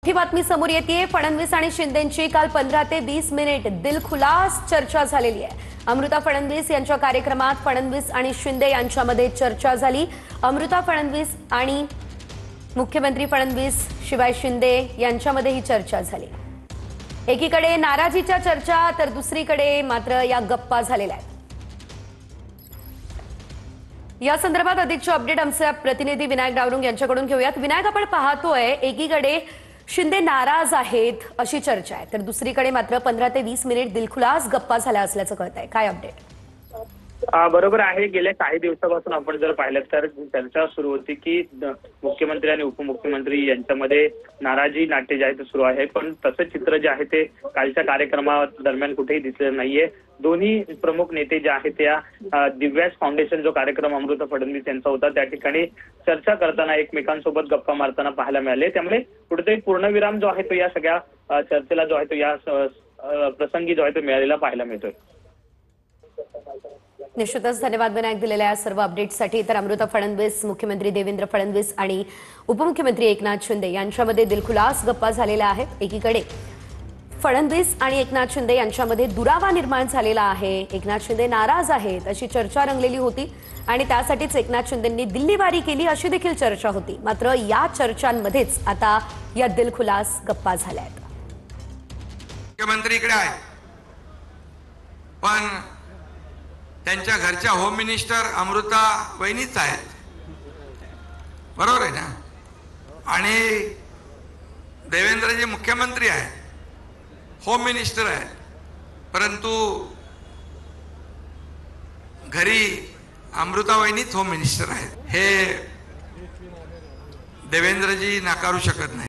ही बातमी समोर येते। फडणवीस आणि शिंदेंची काल 15 ते 20 मिनिट दिलखुलास चर्चा झालेली आहे। अमृता फडणवीस यांच्या कार्यक्रमात फडणवीस आणि शिंदे यांच्यामध्ये चर्चा झाली। अमृता फडणवीस आणि मुख्यमंत्री फडणवीस शिवाय शिंदे यांच्यामध्ये ही चर्चा झाली। एकीकडे नाराजीच्या चर्चा तर दुसरीकडे मात्र या गप्पा झालेल्या आहेत। या संदर्भात अधिकचे अपडेट आमचे प्रतिनिधी विनायक डावरुंग यांच्याकडून घेऊयात। विनायक, आपण पाहतोय एकीकडे शिंदे नाराज आहेत अशी चर्चा आहे, तर दुसरीकडे मात्र 15 ते 20 मिनिट दिलखुलास गप्पा झाल्या असल्याचं कळतंय। काय अपडेट? बरोबर आहे। गेल्या काही दिवसापासून आपण जर पाहिलं तर चर्चा सुरू होती की मुख्यमंत्री आणि उपमुख्यमंत्री यांच्यामध्ये नाराजी नाट्य जे आहे ते सुरू आहे, पण तसं चित्र जे आहे ते कालच्या कार्यक्रमादरम्यान कुठेही दिसलेलं नाहीये। दोन्ही प्रमुख नेते जे आहेत त्या दिव्यास फाउंडेशन जो कार्यक्रम अमृता फडणवीस यांचा होता त्या ठिकाणी चर्चा करताना एकमेकांसोबत गप्पा मारताना पाहायला मिळाले। त्यामुळे कुठेतरी पूर्णविराम जो आहे तो या सगळ्या चर्चेला जो आहे तो या प्रसंगी जो आहे तो मिळालेला पाहायला मिळतोय। निश्चितच धन्यवाद विनायक दिलेल्या सर्व अपडेट्ससाठी। तर अमृता फडणवीस, मुख्यमंत्री देवेंद्र फडणवीस आणि उपमुख्यमंत्री एकनाथ शिंदे यांच्यामध्ये दिलखुलास गप्पा झालेल्या आहेत। एकीकडे फडणवीस आणि एकनाथ शिंदे यांच्यामध्ये दुरावा निर्माण झालेला आहे। एकनाथ शिंदे नाराज आहेत अशी चर्चा रंगलेली होती आणि त्यासाठीच एकनाथ शिंदेंनी दिल्लीवारी केली अशी देखील चर्चा होती। मात्र या चर्चांमध्येच आता या दिलखुलास गप्पा झाल्या आहेत। मुख्यमंत्री इकडे आहे, पण त्यांच्या घरच्या होम मिनिस्टर अमृता वहिनीच आहेत, बरोबर आहे ना? आणि देवेंद्रजी मुख्यमंत्री आहेत, होम मिनिस्टर आहेत, परंतु घरी अमृता वहिनीच होम मिनिस्टर आहेत। हे देवेंद्रजी नाकारू शकत नाही।